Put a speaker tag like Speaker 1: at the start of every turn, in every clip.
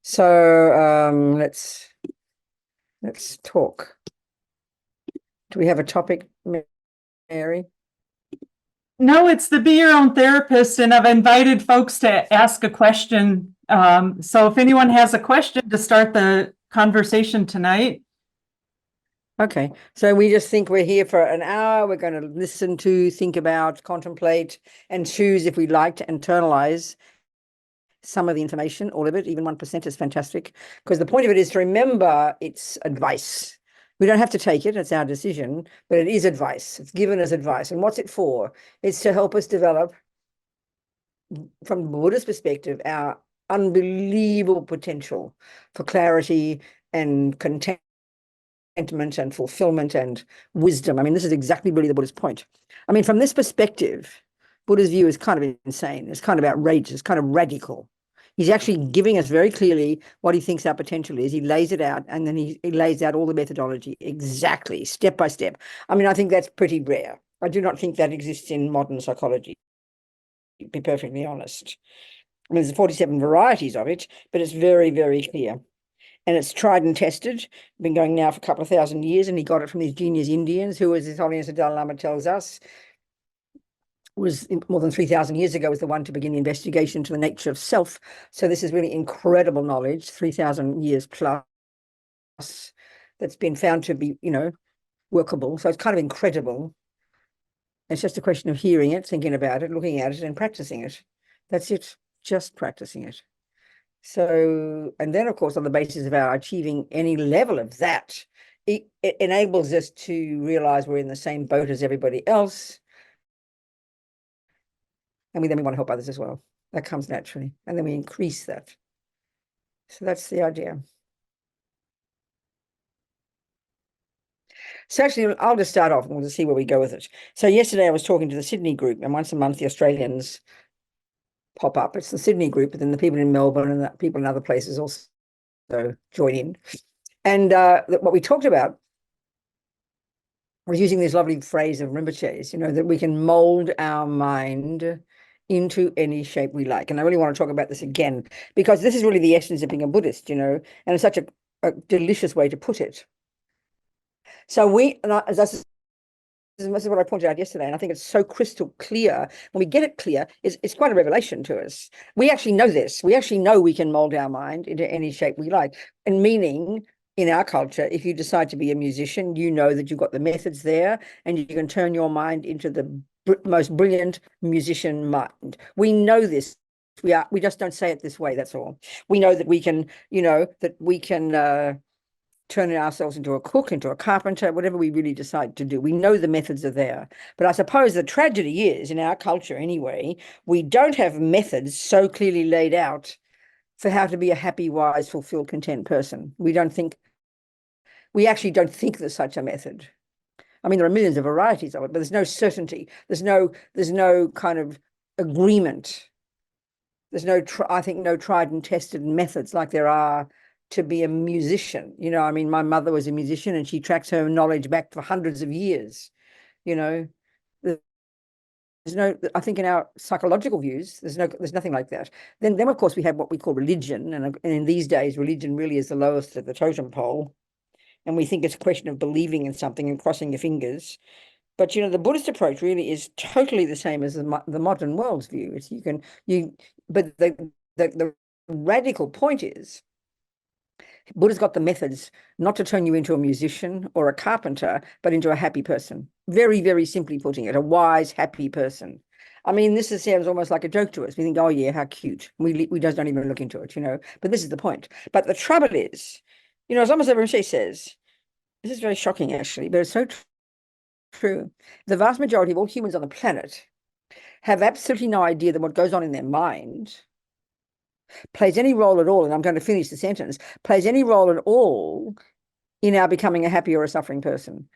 Speaker 1: So let's talk. Do we have a topic, Mary?
Speaker 2: No, it's the Be Your Own Therapist, and I've invited folks to ask a question. So if anyone has a question to start the conversation tonight.
Speaker 1: Okay, so we just think we're here for an hour. We're going to listen to, think about, contemplate, and choose if we'd like to internalize some of the information, all of it. Even 1% is fantastic, because the point of it is to remember it's advice. We don't have to take it, it's our decision, but it is advice. It's given as advice. And what's it for? It's to help us develop, from the Buddhist perspective, our unbelievable potential for clarity and contentment and fulfillment and wisdom. I mean, this is exactly really the Buddhist point. I mean, from this perspective, Buddha's view is kind of insane. It's kind of outrageous, kind of radical. He's actually giving us very clearly what he thinks our potential is. He lays it out, and then he lays out all the methodology exactly, step by step. I mean, I think that's pretty rare. I do not think that exists in modern psychology, to be perfectly honest. I mean, there's 47 varieties of it, but it's very, very clear. And it's tried and tested, been going now for a couple of thousand years, and he got it from these genius Indians, who, as His Holiness the Dalai Lama tells us, was more than 3,000 years ago, was the one to begin the investigation into the nature of self. So this is really incredible knowledge, 3,000 years plus, that's been found to be, workable. So it's kind of incredible. It's just a question of hearing it, thinking about it, looking at it, and practicing it. That's it, just practicing it. So, and then, of course, on the basis of our achieving any level of that, it enables us to realize we're in the same boat as everybody else. And then we want to help others as well. That comes naturally. And then we increase that. So that's the idea. So actually, I'll just start off and we'll just see where we go with it. So yesterday I was talking to the Sydney group, and once a month the Australians pop up. It's the Sydney group, but then the people in Melbourne and the people in other places also join in. And what we talked about was using this lovely phrase of Rinpoche's, that we can mold our mind into any shape we like. And I really want to talk about this again, because this is really the essence of being a Buddhist, and it's such a delicious way to put it. So this is what I pointed out yesterday, and I think it's so crystal clear. When we get it clear, it's quite a revelation to us. We actually know this. We actually know we can mold our mind into any shape we like. And meaning, in our culture, if you decide to be a musician, you know that you've got the methods there, and you can turn your mind into the most brilliant musician mind. We know this. We just don't say it this way. That's all. We know that we can, turning ourselves into a cook, into a carpenter, whatever we really decide to do. We know the methods are there. But I suppose the tragedy is, in our culture anyway, we don't have methods so clearly laid out for how to be a happy, wise, fulfilled, content person. We actually don't think there's such a method. I mean, there are millions of varieties of it, but there's no certainty. There's no kind of agreement. There's no tried and tested methods like there are to be a musician. I mean, my mother was a musician, and she tracks her knowledge back for hundreds of years. There's no, I think in our psychological views, there's nothing like that. Then of course we have what we call religion, and in these days, religion really is the lowest of the totem pole, and we think it's a question of believing in something and crossing your fingers. But the Buddhist approach really is totally the same as the modern world's view. But the radical point is, Buddha's got the methods not to turn you into a musician or a carpenter, but into a happy person. Very, very simply putting it, a wise, happy person. I mean, this sounds almost like a joke to us. We think, oh yeah, how cute. We just don't even look into it, But this is the point. But the trouble is, as Lama Zopa Rinpoche says, this is very shocking actually, but it's so true. The vast majority of all humans on the planet have absolutely no idea that what goes on in their mind plays any role at all, and I'm going to finish the sentence, plays any role at all in our becoming a happy or a suffering person.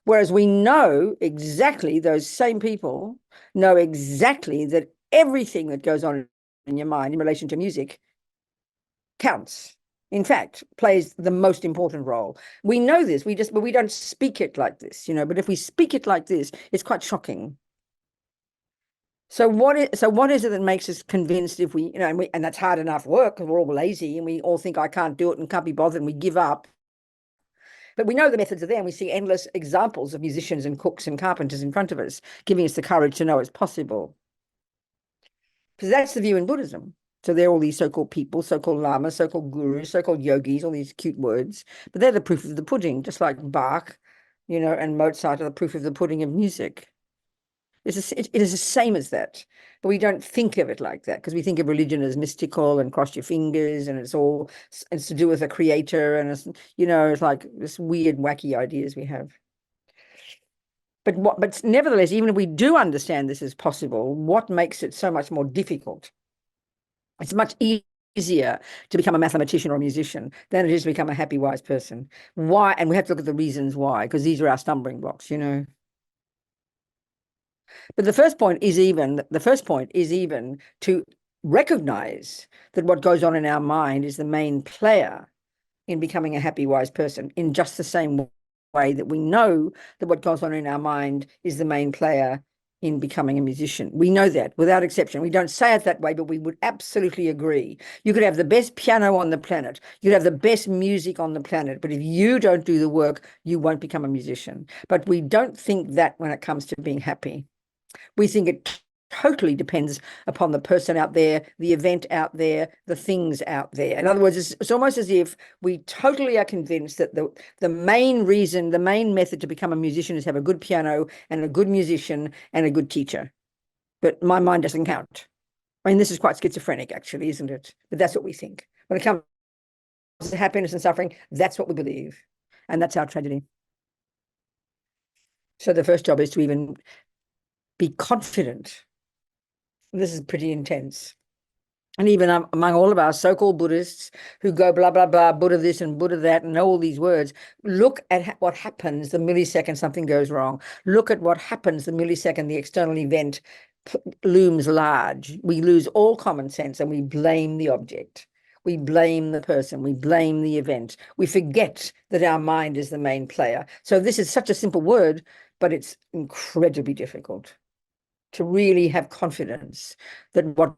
Speaker 1: Whereas we know exactly, those same people know exactly that everything that goes on in your mind in relation to music counts. In fact, plays the most important role. We know this, but we don't speak it like this, But if we speak it like this, it's quite shocking. So what is it that makes us convinced if we, and that's hard enough work because we're all lazy and we all think I can't do it and can't be bothered and we give up. But we know the methods are there and we see endless examples of musicians and cooks and carpenters in front of us, giving us the courage to know it's possible. Because that's the view in Buddhism. So they're all these so-called people, so-called lamas, so-called gurus, so-called yogis, all these cute words. But they're the proof of the pudding, just like Bach, and Mozart are the proof of the pudding of music. It is the same as that, but we don't think of it like that because we think of religion as mystical and cross your fingers and it's to do with a creator and it's like this weird, wacky ideas we have. But nevertheless, even if we do understand this is possible, what makes it so much more difficult? It's much easier to become a mathematician or a musician than it is to become a happy, wise person. Why? And we have to look at the reasons why, because these are our stumbling blocks, But the first point is even to recognize that what goes on in our mind is the main player in becoming a happy, wise person, in just the same way that we know that what goes on in our mind is the main player in becoming a musician. We know that without exception. We don't say it that way, but we would absolutely agree. You could have the best piano on the planet. You could have the best music on the planet. But if you don't do the work, you won't become a musician. But we don't think that when it comes to being happy. We think it totally depends upon the person out there, the event out there, the things out there. In other words, it's almost as if we totally are convinced that the main reason, the main method to become a musician is have a good piano and a good musician and a good teacher. But my mind doesn't count. I mean, this is quite schizophrenic, actually, isn't it? But that's what we think. When it comes to happiness and suffering, that's what we believe. And that's our tragedy. So the first job is to even be confident. This is pretty intense. And even among all of our so-called Buddhists who go blah, blah, blah, Buddha this and Buddha that and know all these words, look at what happens the millisecond something goes wrong. Look at what happens the millisecond the external event looms large. We lose all common sense and we blame the object. We blame the person. We blame the event. We forget that our mind is the main player. So this is such a simple word, but it's incredibly difficult to really have confidence that what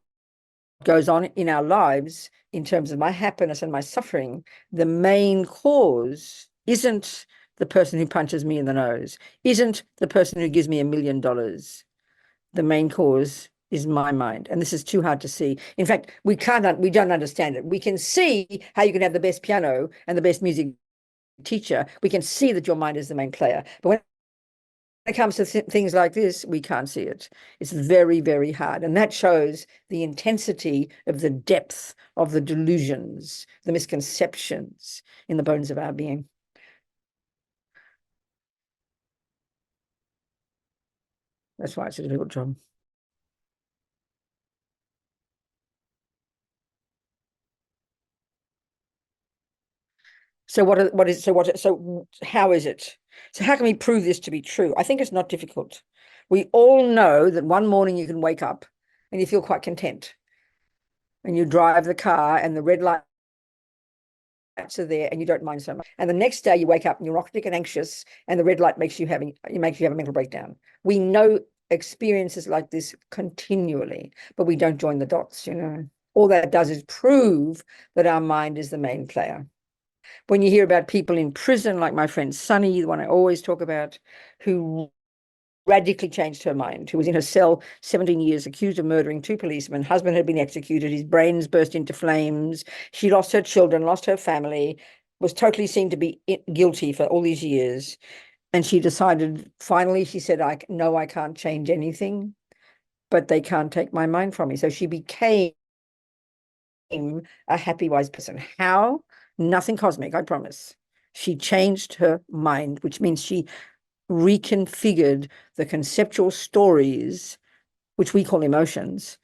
Speaker 1: goes on in our lives in terms of my happiness and my suffering, the main cause isn't the person who punches me in the nose, isn't the person who gives me $1 million. The main cause is my mind. And this is too hard to see. In fact, we don't understand it. We can see how you can have the best piano and the best music teacher. We can see that your mind is the main player. But when it comes to things like this, we can't see it. It's very, very hard. And that shows the intensity of the depth of the delusions, the misconceptions in the bones of our being. That's why it's a difficult job. So how is it? So how can we prove this to be true? I think it's not difficult. We all know that one morning you can wake up and you feel quite content. And you drive the car and the red lights are there and you don't mind so much. And the next day you wake up and you're neurotic and anxious and the red light makes you have a mental breakdown. We know experiences like this continually, but we don't join the dots, All that does is prove that our mind is the main player. When you hear about people in prison, like my friend Sunny, the one I always talk about, who radically changed her mind, who was in her cell 17 years, accused of murdering 2 policemen, husband had been executed, his brains burst into flames, she lost her children, lost her family, was totally seen to be guilty for all these years. And she decided, finally, she said, I can't change anything, but they can't take my mind from me. So she became a happy, wise person. How? Nothing cosmic, I promise. She changed her mind, which means she reconfigured the conceptual stories, which we call emotions,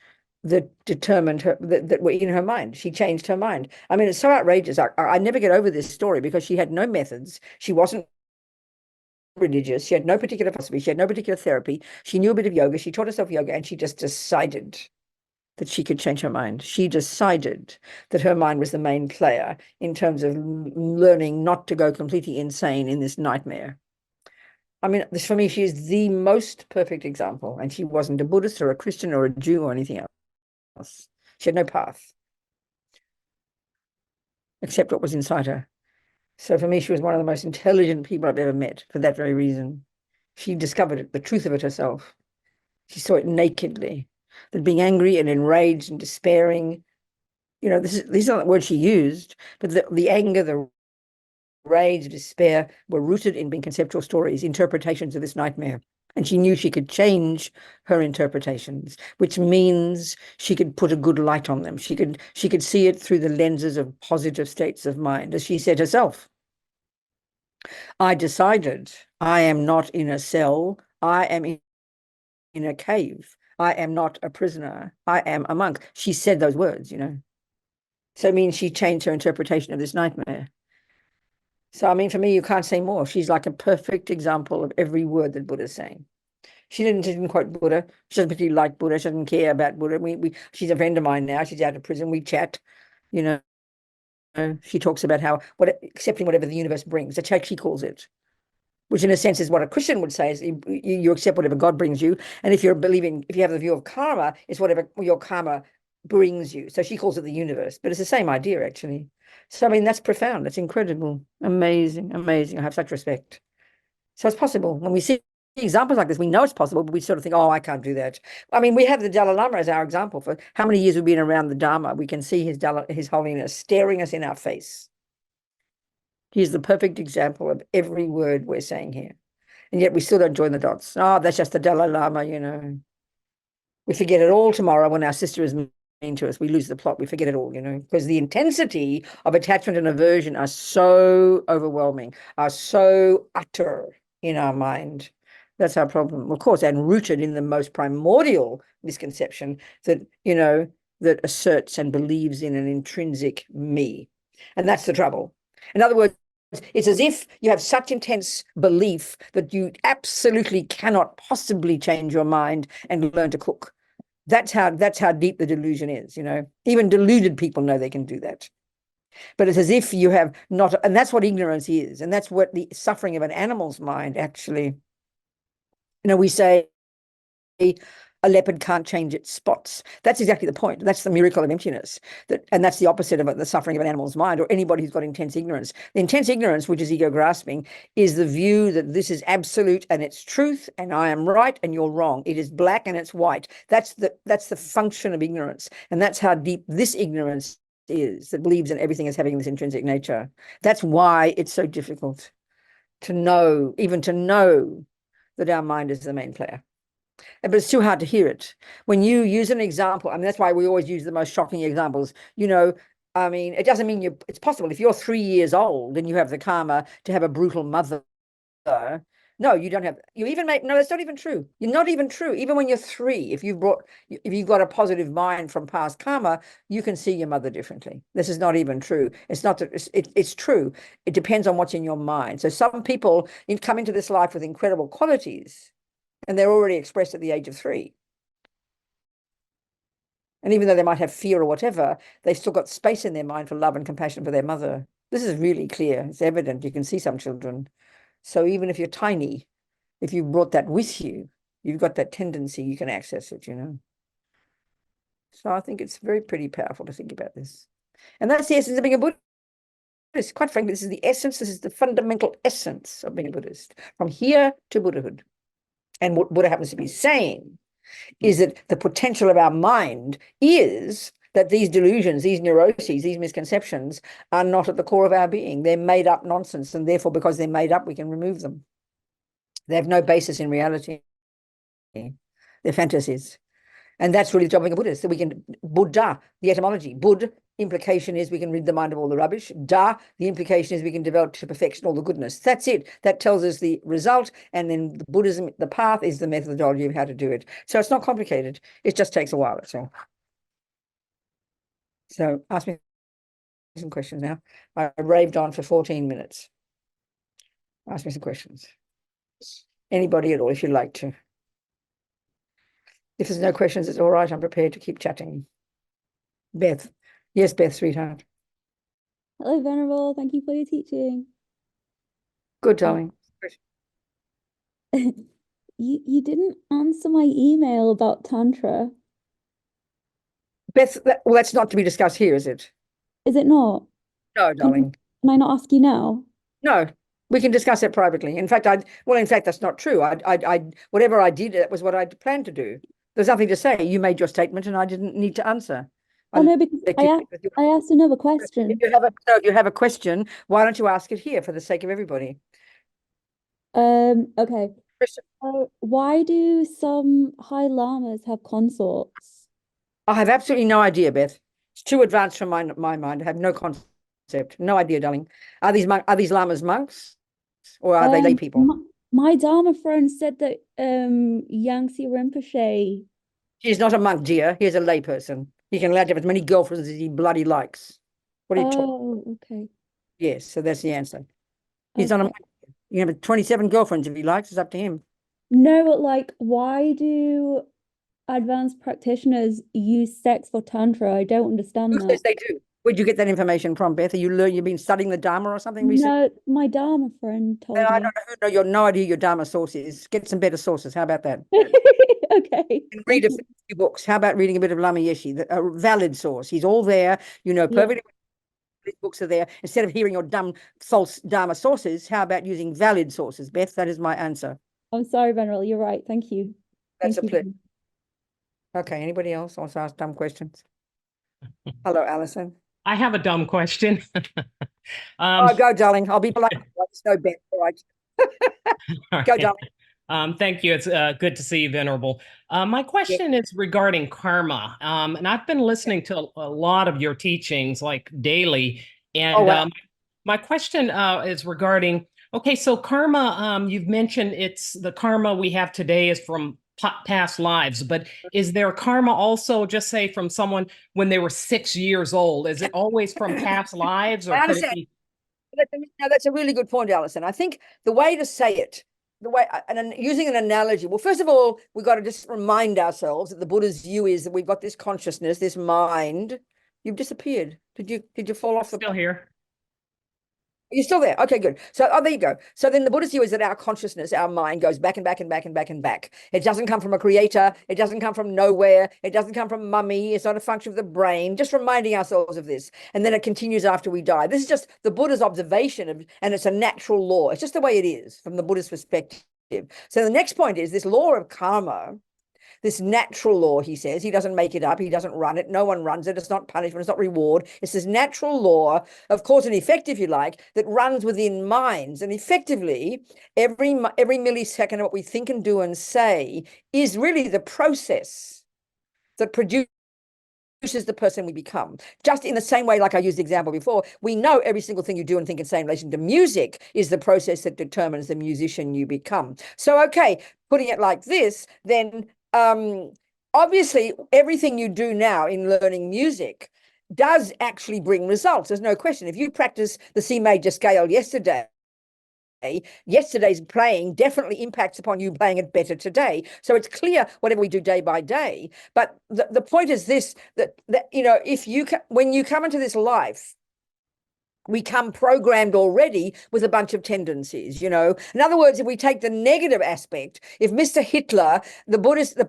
Speaker 1: that determined her, that were in her mind. She changed her mind. I mean, it's so outrageous. I never get over this story because she had no methods. She wasn't religious. She had no particular philosophy. She had no particular therapy. She knew a bit of yoga. She taught herself yoga and she just decided that she could change her mind. She decided that her mind was the main player in terms of learning not to go completely insane in this nightmare. I mean, this for me, she is the most perfect example. And she wasn't a Buddhist or a Christian or a Jew or anything else. She had no path except what was inside her. So for me, she was one of the most intelligent people I've ever met for that very reason. She discovered it, the truth of it herself. She saw it nakedly, that being angry and enraged and despairing, you know, these are not the words she used, but the anger, the rage, despair were rooted in being conceptual stories, interpretations of this nightmare. And she knew she could change her interpretations, which means she could put a good light on them. She could see it through the lenses of positive states of mind. As she said herself, I decided I am not in a cell. I am in a cave. I am not a prisoner. I am a monk. She said those words, you know. So it means she changed her interpretation of this nightmare. So, I mean, for me, you can't say more. She's like a perfect example of every word that Buddha's saying. She didn't quote Buddha. She doesn't particularly like Buddha. She doesn't care about Buddha. She's a friend of mine now. She's out of prison. We chat, you know. She talks about how accepting whatever the universe brings. That's how she calls it, which in a sense is what a Christian would say: is you accept whatever God brings you, and if you have the view of karma, it's whatever your karma brings you. So she calls it the universe, but it's the same idea actually. So I mean, that's profound. That's incredible, amazing, amazing. I have such respect. So it's possible. When we see examples like this, we know it's possible, but we sort of think, oh, I can't do that. I mean, we have the Dalai Lama as our example. For how many years we've been around the Dharma, we can see his holiness staring us in our face. He's the perfect example of every word we're saying here. And yet we still don't join the dots. Oh, that's just the Dalai Lama, you know. We forget it all tomorrow when our sister is mean to us. We lose the plot. We forget it all, you know, because the intensity of attachment and aversion are so overwhelming, are so utter in our mind. That's our problem, of course, and rooted in the most primordial misconception that, you know, that asserts and believes in an intrinsic me. And that's the trouble. In other words, it's as if you have such intense belief that you absolutely cannot possibly change your mind and learn to cook. That's how deep the delusion is, you know. Even deluded people know they can do that. But it's as if you have not, and that's what ignorance is, and that's what the suffering of an animal's mind actually, you know, we say a leopard can't change its spots. That's exactly the point. That's the miracle of emptiness. And that's the opposite of the suffering of an animal's mind, or anybody who's got intense ignorance. The intense ignorance, which is ego grasping, is the view that this is absolute and it's truth, and I am right and you're wrong. It is black and it's white. That's the function of ignorance, and that's how deep this ignorance is, that believes in everything as having this intrinsic nature. That's why it's so difficult to know, even to know, that our mind is the main player. But it's too hard to hear it. When you use an example, I mean, that's why we always use the most shocking examples. You know, I mean, it doesn't mean it's possible. If you're 3 years old and you have the karma to have a brutal mother, no, you don't have, no, that's not even true. You're not even true. Even when you're 3, if you've got a positive mind from past karma, you can see your mother differently. This is not even true. It's not, it's true. It depends on what's in your mind. So some people come into this life with incredible qualities, and they're already expressed at the age of 3. And even though they might have fear or whatever, they've still got space in their mind for love and compassion for their mother. This is really clear. It's evident. You can see some children. So even if you're tiny, if you brought that with you, you've got that tendency, you can access it, you know. So I think it's pretty powerful to think about this. And that's the essence of being a Buddhist. Quite frankly, this is the essence, this is the fundamental essence of being a Buddhist, from here to Buddhahood. And what Buddha happens to be saying is that the potential of our mind is that these delusions, these neuroses, these misconceptions are not at the core of our being. They're made up nonsense, and therefore, because they're made up, we can remove them. They have no basis in reality. They're fantasies. And that's really the job of being a Buddhist, that we can, Buddha, the etymology, Bud, implication is we can rid the mind of all the rubbish. Da, the implication is we can develop to perfection all the goodness. That's it. That tells us the result. And then the Buddhism, the path is the methodology of how to do it. So it's not complicated. It just takes a while, that's all. So ask me some questions now. I raved on for 14 minutes. Ask me some questions. Anybody at all, if you'd like to. If there's no questions, it's all right. I'm prepared to keep chatting. Beth. Yes, Beth, sweetheart.
Speaker 3: Hello, Venerable. Thank you for your teaching.
Speaker 1: Good, darling.
Speaker 3: You didn't answer my email about Tantra.
Speaker 1: Beth, well, that's not to be discussed here, is it?
Speaker 3: Is it not?
Speaker 1: No,
Speaker 3: Can
Speaker 1: darling.
Speaker 3: can I not ask you now?
Speaker 1: No, we can discuss it privately. In fact, well, in fact, that's not true. Whatever I did, that was what I planned to do. There's nothing to say. You made your statement and I didn't need to answer.
Speaker 3: Oh
Speaker 1: I
Speaker 3: no, because
Speaker 1: let you,
Speaker 3: I asked another
Speaker 1: if
Speaker 3: question.
Speaker 1: you have a, no, if you have a question, why don't you ask it here for the sake of everybody?
Speaker 3: Okay. Why do some high lamas have consorts?
Speaker 1: I have absolutely no idea, Beth. It's too advanced for my mind. I have no concept. No idea, darling. Are these lamas monks or are they lay people?
Speaker 3: My Dharma friend said that Yangtze Rinpoche.
Speaker 1: He's not a monk, dear. He's a lay person. He can allowed to have as many girlfriends as he bloody likes. What are you talking?
Speaker 3: Oh, okay.
Speaker 1: Yes, so that's the answer. He's not a
Speaker 3: Okay.
Speaker 1: monk. You can have 27 girlfriends if he likes. It's up to him.
Speaker 3: No, but like, why do advanced practitioners use sex for Tantra? I don't
Speaker 1: Who
Speaker 3: understand
Speaker 1: says
Speaker 3: that.
Speaker 1: they do? Where'd you get that information from, Beth? You've been studying the Dharma or something recently?
Speaker 3: No, my Dharma friend
Speaker 1: And
Speaker 3: told
Speaker 1: I
Speaker 3: me.
Speaker 1: don't know who. No, you're no idea who your Dharma source is. Get some better sources. How about that?
Speaker 3: Okay,
Speaker 1: And read
Speaker 3: thank
Speaker 1: a
Speaker 3: you.
Speaker 1: few books. How about reading a bit of Lama Yeshe, a valid source? He's all there. You know
Speaker 3: Yeah,
Speaker 1: perfectly what these books are there. Instead of hearing your dumb, false Dharma sources, how about using valid sources, Beth? That is my answer.
Speaker 3: I'm sorry, Venerable. You're right. Thank you.
Speaker 1: That's
Speaker 3: Thank
Speaker 1: a pleasure.
Speaker 3: you.
Speaker 1: Okay, anybody else wants to ask dumb questions? Hello, Alison.
Speaker 4: I have a dumb question.
Speaker 1: Oh, go, darling. I'll be polite. It's no bet. All right.
Speaker 4: all
Speaker 1: Go,
Speaker 4: right.
Speaker 1: darling.
Speaker 4: Thank you. It's good to see you, Venerable. My
Speaker 1: Yeah.
Speaker 4: question is regarding karma. And I've been listening to a lot of your teachings like daily.
Speaker 1: Oh,
Speaker 4: And
Speaker 1: wow.
Speaker 4: my question is regarding, okay, so karma, you've mentioned it's the karma we have today is from past lives, but is there karma also just say from someone when they were 6 years old? Is it always from past lives or
Speaker 1: I
Speaker 4: could it
Speaker 1: understand.
Speaker 4: be?
Speaker 1: Now, that's a really good point, Alison. I think the way to say it, and using an analogy, well, first of all, we've got to just remind ourselves that the Buddha's view is that we've got this consciousness, this mind. You've disappeared. Did you fall off the?
Speaker 4: Still here.
Speaker 1: You're still there. Okay, good. So, oh, there you go. So then the Buddhist view is that our consciousness, our mind goes back and back and back and back and back. It doesn't come from a creator. It doesn't come from nowhere. It doesn't come from mummy. It's not a function of the brain. Just reminding ourselves of this. And then it continues after we die. This is just the Buddha's observation of, and it's a natural law. It's just the way it is from the Buddhist perspective. So the next point is this law of karma, this natural law, he says. He doesn't make it up. He doesn't run it. No one runs it. It's not punishment. It's not reward. It's this natural law of cause and effect, if you like, that runs within minds. And effectively, every millisecond of what we think and do and say is really the process that produces the person we become. Just in the same way, like I used the example before, we know every single thing you do and think and say in relation to music is the process that determines the musician you become. So, okay, putting it like this, then obviously everything you do now in learning music does actually bring results. There's no question. If you practice the C major scale yesterday's playing definitely impacts upon you playing it better today. So it's clear whatever we do day by day. But the point is this, that you know, when you come into this life, we come programmed already with a bunch of tendencies, you know. In other words, if we take the negative aspect, if Mr. Hitler, the Buddhist, the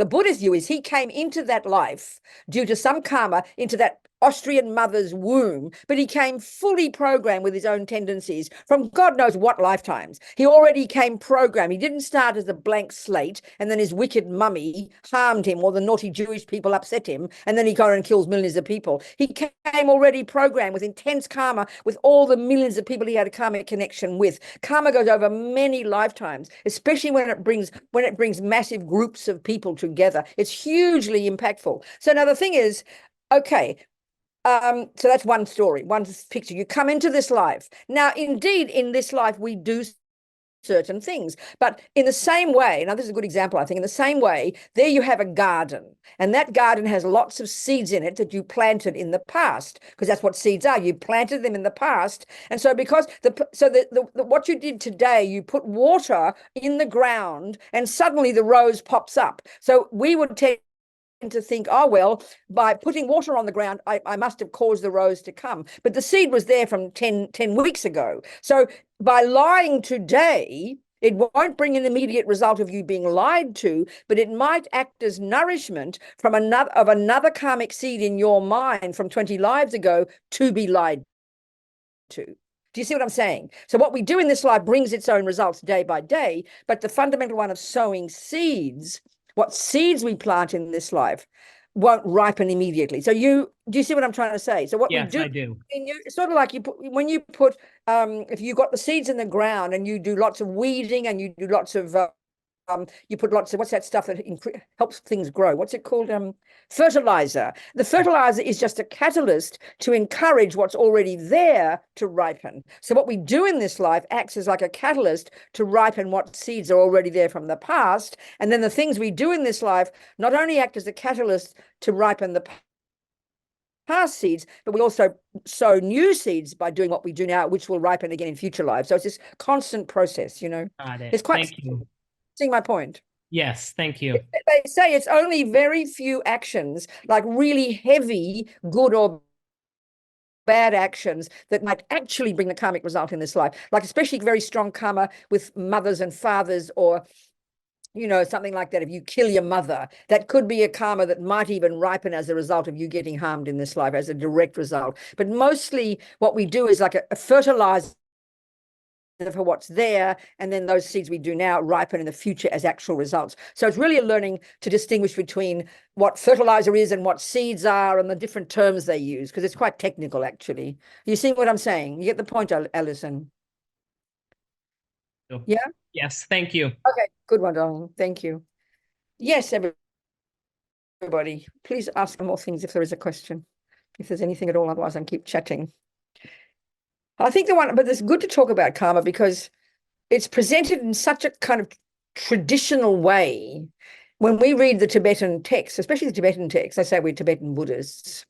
Speaker 1: Buddhist view is he came into that life due to some karma, into that Austrian mother's womb, but he came fully programmed with his own tendencies from God knows what lifetimes. He already came programmed. He didn't start as a blank slate, and then his wicked mummy harmed him, or the naughty Jewish people upset him, and then he goes and kills millions of people. He came already programmed with intense karma, with all the millions of people he had a karmic connection with. Karma goes over many lifetimes, especially when it brings massive groups of people together. It's hugely impactful. So now the thing is, okay, so that's one story, one picture. You come into this life. Now, indeed, in this life, we do certain things. But in the same way, now this is a good example, I think, in the same way, there you have a garden, and that garden has lots of seeds in it that you planted in the past, because that's what seeds are. You planted them in the past. And so because what you did today, you put water in the ground and suddenly the rose pops up. So we would tend to think, oh, well, by putting water on the ground, I must have caused the rose to come. But the seed was there from 10 weeks ago. So by lying today, it won't bring an immediate result of you being lied to, but it might act as nourishment from another karmic seed in your mind from 20 lives ago to be lied to. Do you see what I'm saying? So what we do in this life brings its own results day by day, but the fundamental one of sowing seeds, what seeds we plant in this life, won't ripen immediately. So do you see what I'm trying to say? So what
Speaker 4: Yes,
Speaker 1: we do,
Speaker 4: I do.
Speaker 1: it's sort of like when you put, if you got the seeds in the ground and you do lots of weeding and you do lots of, you put lots of, what's that stuff that helps things grow? What's it called? Fertilizer. The fertilizer is just a catalyst to encourage what's already there to ripen. So what we do in this life acts as like a catalyst to ripen what seeds are already there from the past. And then the things we do in this life not only act as a catalyst to ripen the past seeds, but we also sow new seeds by doing what we do now, which will ripen again in future lives. So it's this constant process, you know.
Speaker 4: Got it.
Speaker 1: It's quite
Speaker 4: Thank you.
Speaker 1: seeing my point.
Speaker 4: Yes, thank you.
Speaker 1: They say it's only very few actions, like really heavy, good or bad actions, that might actually bring the karmic result in this life. Like especially very strong karma with mothers and fathers, or you know, something like that. If you kill your mother, that could be a karma that might even ripen as a result of you getting harmed in this life, as a direct result. But mostly what we do is like a fertilizer for what's there, and then those seeds we do now ripen in the future as actual results. So it's really a learning to distinguish between what fertilizer is and what seeds are, and the different terms they use, because it's quite technical actually. You see what I'm saying? You get the point, Alison? Yeah?
Speaker 4: Yes, thank you.
Speaker 1: Okay, good one, darling. Thank you. Yes, everybody, please ask more things if there is a question, if there's anything at all, otherwise I can keep chatting. I think but it's good to talk about karma because it's presented in such a kind of traditional way. When we read the Tibetan texts, especially the Tibetan texts, I say we're Tibetan Buddhists,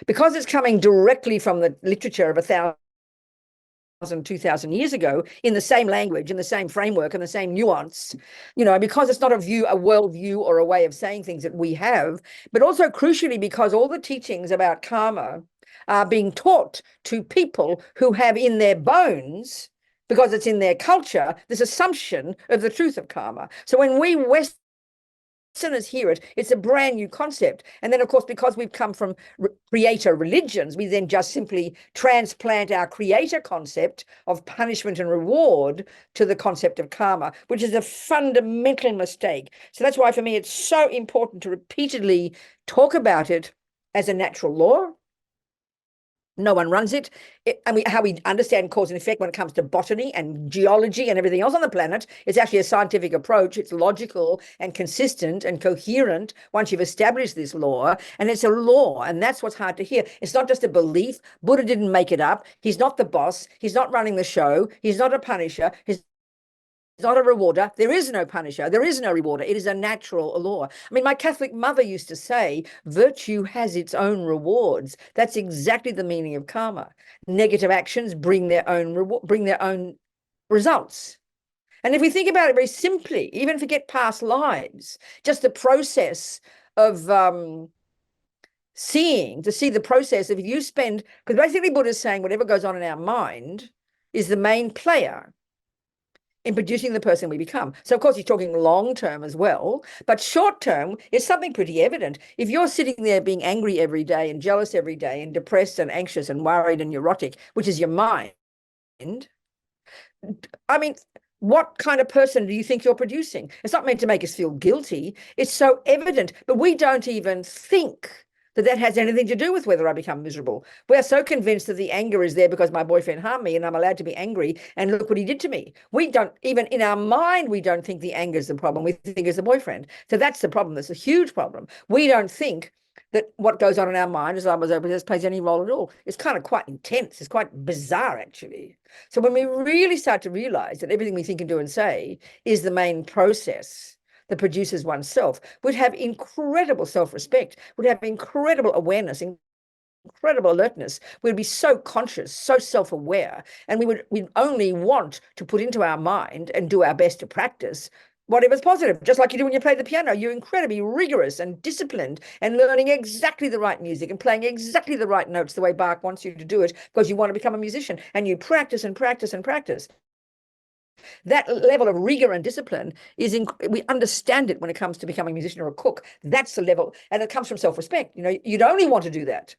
Speaker 1: because it's coming directly from the literature of 2,000 years ago, in the same language, in the same framework, and the same nuance, you know, because it's not a worldview or a way of saying things that we have, but also crucially because all the teachings about karma are being taught to people who have in their bones, because it's in their culture, this assumption of the truth of karma. So when we Westerners hear it, it's a brand new concept. And then, of course, because we've come from creator religions, we then just simply transplant our creator concept of punishment and reward to the concept of karma, which is a fundamental mistake. So that's why, for me, it's so important to repeatedly talk about it as a natural law. No one runs it. How we understand cause and effect when it comes to botany and geology and everything else on the planet, it's actually a scientific approach. It's logical and consistent and coherent once you've established this law, and it's a law, and that's what's hard to hear. It's not just a belief. Buddha didn't make it up. He's not the boss. He's not running the show. He's not a punisher. He's not a rewarder. There is no punisher. There is no rewarder. It is a natural law. I mean, my Catholic mother used to say, virtue has its own rewards. That's exactly the meaning of karma. Negative actions bring their own results. And if we think about it very simply, even forget past lives, just the process of to see the process of, if you spend, because basically Buddha is saying whatever goes on in our mind is the main player in producing the person we become. So, of course, he's talking long term as well, but short term is something pretty evident. If you're sitting there being angry every day and jealous every day and depressed and anxious and worried and neurotic, which is your mind, I mean, what kind of person do you think you're producing? It's not meant to make us feel guilty. It's so evident, but we don't even think that has anything to do with whether I become miserable. We're so convinced that the anger is there because my boyfriend harmed me and I'm allowed to be angry, and look what he did to me. We don't, even in our mind, we don't think the anger is the problem. We think it's the boyfriend. So that's the problem. That's a huge problem. We don't think that what goes on in our mind, as Lama Zopa says, plays any role at all. It's kind of quite intense. It's quite bizarre, actually. So when we really start to realize that everything we think and do and say is the main process that produces oneself, would have incredible self-respect, would have incredible awareness, incredible alertness. We'd be so conscious, so self-aware, and we'd only want to put into our mind and do our best to practice whatever's positive, just like you do when you play the piano. You're incredibly rigorous and disciplined and learning exactly the right music and playing exactly the right notes the way Bach wants you to do it, because you want to become a musician, and you practice and practice and practice. That level of rigor and discipline we understand it when it comes to becoming a musician or a cook. That's the level, and it comes from self-respect. You'd only want to do that.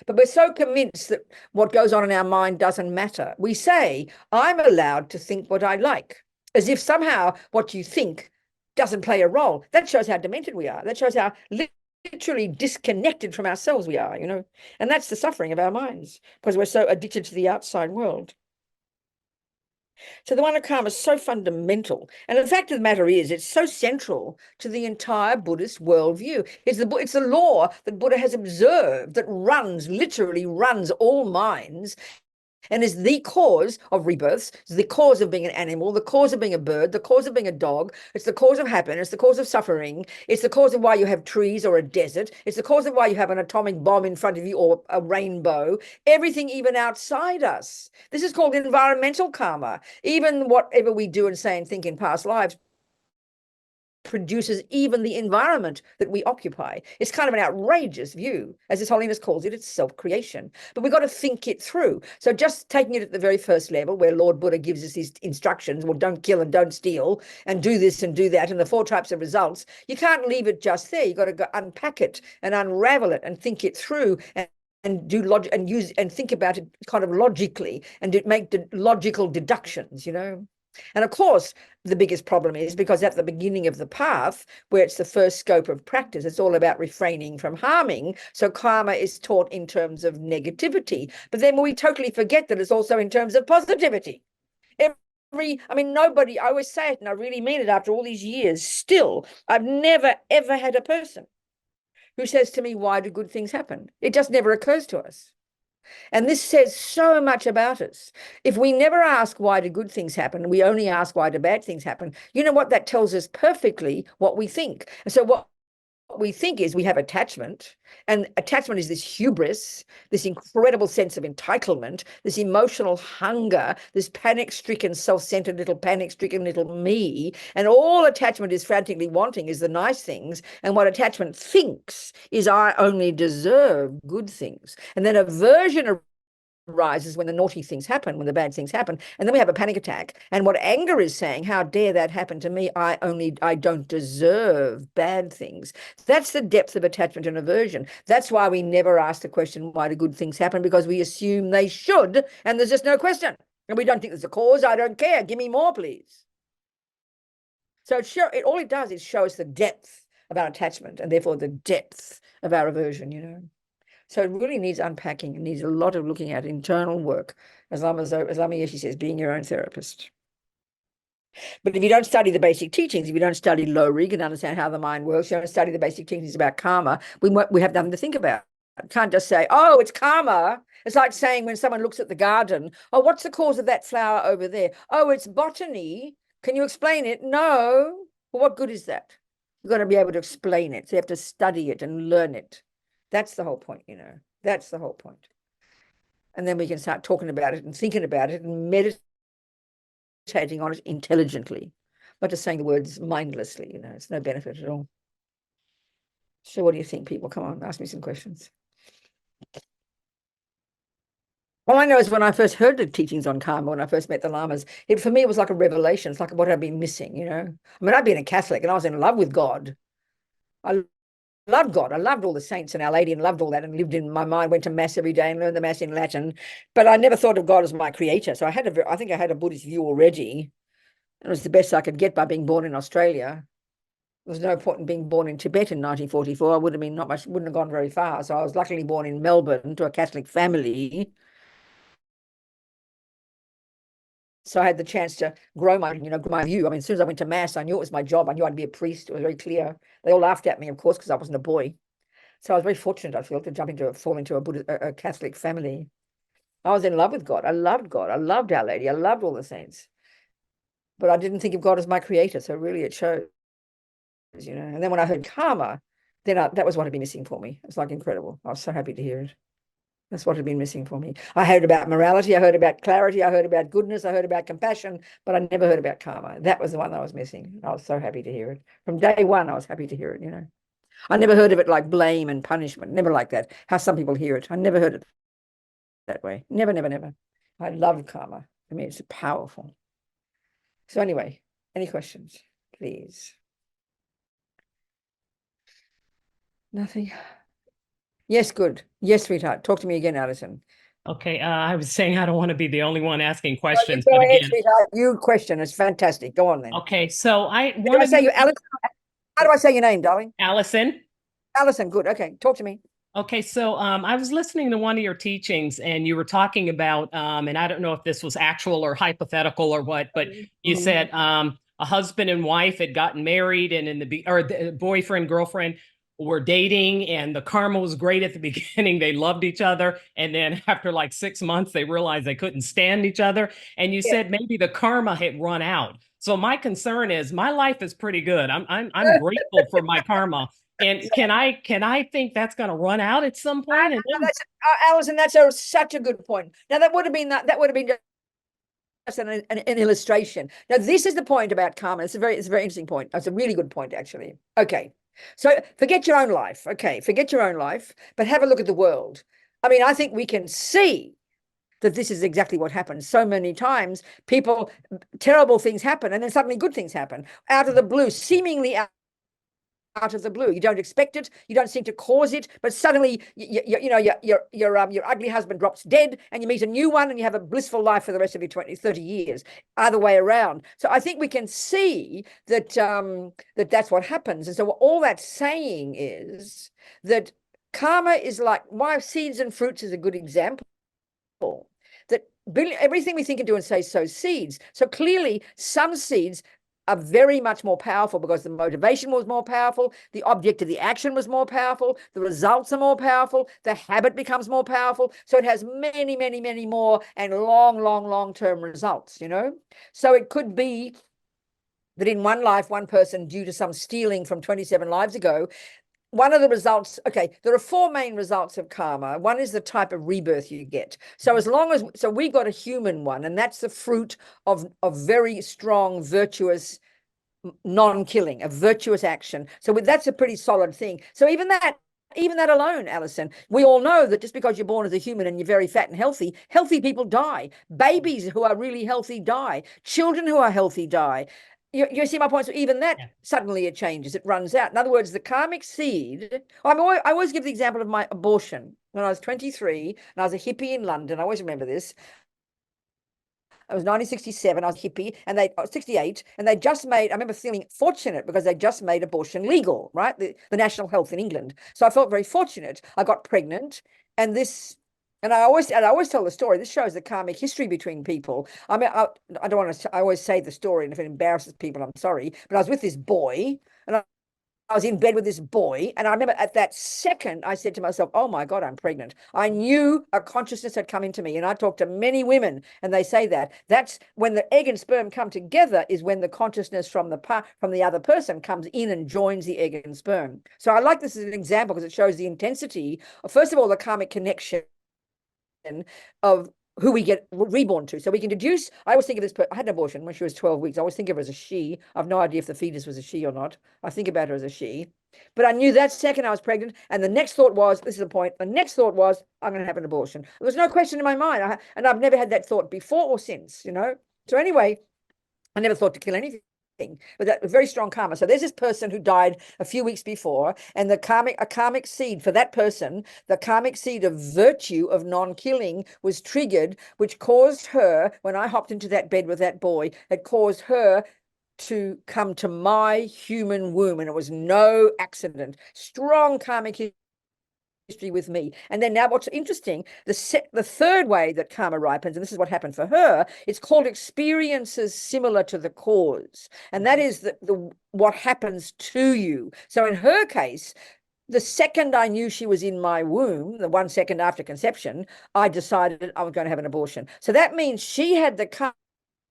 Speaker 1: But we're so convinced that what goes on in our mind doesn't matter. We say, I'm allowed to think what I like, as if somehow what you think doesn't play a role. That shows how demented we are. That shows how literally disconnected from ourselves we are, and that's the suffering of our minds, because we're so addicted to the outside world. So the one of karma is so fundamental. And the fact of the matter is, it's so central to the entire Buddhist worldview. It's the law that Buddha has observed that literally runs all minds, and is the cause of rebirths, it's the cause of being an animal, the cause of being a bird, the cause of being a dog. It's the cause of happiness, the cause of suffering. It's the cause of why you have trees or a desert. It's the cause of why you have an atomic bomb in front of you or a rainbow. Everything even outside us. This is called environmental karma. Even whatever we do and say and think in past lives produces even the environment that we occupy. It's kind of an outrageous view. As His Holiness calls it, it's self-creation. But we've got to think it through. So just taking it at the very first level, where Lord Buddha gives us these instructions, well, don't kill and don't steal, and do this and do that, and the 4 types of results, you can't leave it just there. You've got to go unpack it and unravel it and think it through, and do logic and use and think about it kind of logically, and make the logical deductions, And of course, the biggest problem is because at the beginning of the path, where it's the first scope of practice, it's all about refraining from harming. So karma is taught in terms of negativity. But then we totally forget that it's also in terms of positivity. Nobody, I always say it, and I really mean it after all these years, still, I've never, ever had a person who says to me, why do good things happen? It just never occurs to us. And this says so much about us. If we never ask why do good things happen, we only ask why do bad things happen, you know what? That tells us perfectly what we think. And so what we think is we have attachment, and attachment is this hubris, this incredible sense of entitlement, this emotional hunger, this panic-stricken, self-centered little panic-stricken little me. And all attachment is frantically wanting is the nice things. And what attachment thinks is I only deserve good things. And then aversion arises when the naughty things happen, when the bad things happen, and then we have a panic attack. And what anger is saying, how dare that happen to me? I don't deserve bad things. That's the depth of attachment and aversion. That's why we never ask the question, why do good things happen? Because we assume they should, and there's just no question. And we don't think there's a cause. I don't care. Give me more, please. So all it does is show us the depth of our attachment, and therefore the depth of our aversion, So it really needs unpacking. It needs a lot of looking at internal work, as Lama Yeshe says, being your own therapist. But if you don't study the basic teachings, if you don't study low rig and understand how the mind works, you don't study the basic teachings about karma, we have nothing to think about. You can't just say, oh, it's karma. It's like saying when someone looks at the garden, oh, what's the cause of that flower over there? Oh, it's botany. Can you explain it? No. Well, what good is that? You've got to be able to explain it. So you have to study it and learn it. That's the whole point, That's the whole point. And then we can start talking about it and thinking about it and meditating on it intelligently, not just saying the words mindlessly, it's no benefit at all. So what do you think, people? Come on, ask me some questions. All I know is when I first heard the teachings on karma, when I first met the Lamas, for me, it was like a revelation. It's like what I'd been missing, I'd been a Catholic and I was in love with God. I loved God. I loved all the saints and Our Lady and loved all that and lived in my mind, went to Mass every day and learned the Mass in Latin. But I never thought of God as my creator. So I think I had a Buddhist view already. And it was the best I could get by being born in Australia. There was no point in being born in Tibet in 1944. I wouldn't have gone very far. So I was luckily born in Melbourne to a Catholic family. So I had the chance to grow my view. As soon as I went to Mass, I knew it was my job. I knew I'd be a priest. It was very clear. They all laughed at me, of course, because I wasn't a boy. So I was very fortunate, I feel, to fall into a Catholic family. I was in love with God. I loved God. I loved Our Lady. I loved all the saints. But I didn't think of God as my creator. So really it shows, And then when I heard karma, then that was what had been missing for me. It was like incredible. I was so happy to hear it. That's what had been missing for me. I heard about morality, I heard about clarity, I heard about goodness, I heard about compassion, but I never heard about karma. That was the one I was missing. I was so happy to hear it. From day one, I was happy to hear it, you know. I never heard of it like blame and punishment, never like that, how some people hear it. I never heard it that way. Never, never, never. I love karma. I mean, it's powerful. So anyway, any questions, please? Nothing. Yes, good. Yes, sweetheart. Talk to me again, Alison.
Speaker 4: Okay, I was saying I don't want to be the only one asking
Speaker 1: You
Speaker 4: questions,
Speaker 1: go
Speaker 4: but
Speaker 1: ahead,
Speaker 4: again,
Speaker 1: sweetheart. You question. It's fantastic. Go on then.
Speaker 4: okay, so I
Speaker 1: How do I
Speaker 4: wanted
Speaker 1: say you, Alison? How do I say your name, darling?
Speaker 4: Allison.
Speaker 1: Alison. Good. Okay. Talk to me.
Speaker 4: Okay, so I was listening to one of your teachings, and you were talking about, and I don't know if this was actual or hypothetical or what, but you said a husband and wife had gotten married, and the boyfriend girlfriend were dating, and the karma was great at the beginning. They loved each other, and then after like 6 months, they realized they couldn't stand each other. And you said maybe the karma had run out. So my concern is my life is pretty good. I'm grateful for my karma. And can I think that's going to run out at some point? And then,
Speaker 1: Alison, that's such a good point. Now that would have been just an illustration. Now this is the point about karma. It's a very interesting point. It's a really good point, actually. Okay, so forget your own life. Okay, forget your own life, but have a look at the world. I mean, I think we can see that this is exactly what happens. So many times, terrible things happen, and then suddenly good things happen out of the blue, seemingly out of the blue. You don't expect it. You don't seem to cause it, but suddenly, your ugly husband drops dead, and you meet a new one, and you have a blissful life for the rest of your 20, 30 years. Other way around. So I think we can see that that's what happens. And so all that's saying is that karma is like why seeds and fruits is a good example. That everything we think and do and say sows seeds. So clearly, some seeds are very much more powerful because the motivation was more powerful, the object of the action was more powerful, the results are more powerful, the habit becomes more powerful. So it has many, many, many more and long-term results, you know? So it could be that in one life, one person, due to some stealing from 27 lives ago, one of the results, okay, there are four main results of karma. One is the type of rebirth you get. So we got a human one, and that's the fruit of very strong, virtuous non-killing, a virtuous action. So that's a pretty solid thing. So even that alone, Alison, we all know that just because you're born as a human and you're very fat and healthy people die. Babies who are really healthy die. Children who are healthy die. You see my point? So even that, suddenly it changes, it runs out. In other words, the karmic seed, I always give the example of my abortion. When I was 23 and I was a hippie in London, I always remember this. It was 1967, I was a hippie, and I was 68, and they just made, I remember feeling fortunate because they just made abortion legal, right? The National Health in England. So I felt very fortunate. I got pregnant, and I always tell the story. This shows the karmic history between people. I mean, I don't want to, I always say the story, and if it embarrasses people, I'm sorry, but I was with this boy, and I was in bed with this boy, and I remember at that second, I said to myself, oh my God, I'm pregnant. I knew a consciousness had come into me, and I talked to many women, and they say that's when the egg and sperm come together is when the consciousness from the other person comes in and joins the egg and sperm. So I like this as an example because it shows the intensity of, first of all, the karmic connection of who we get reborn to. So we can deduce, I always think of this, I had an abortion when she was 12 weeks. I always think of her as a she. I have no idea if the fetus was a she or not. I think about her as a she. But I knew that second I was pregnant. And the next thought was, this is the point, the next thought was, I'm going to have an abortion. There was no question in my mind. And I've never had that thought before or since, you know. So anyway, I never thought to kill anything. But that very strong karma. So there's this person who died a few weeks before, and a karmic seed for that person, the karmic seed of virtue of non-killing was triggered, which caused her, when I hopped into that bed with that boy, it caused her to come to my human womb, and it was no accident. Strong karmic history with me. And then now what's interesting, the third way that karma ripens, and this is what happened for her, it's called experiences similar to the cause. And that is what happens to you. So in her case, the second I knew she was in my womb, the 1 second after conception, I decided I was going to have an abortion. So that means she had the karma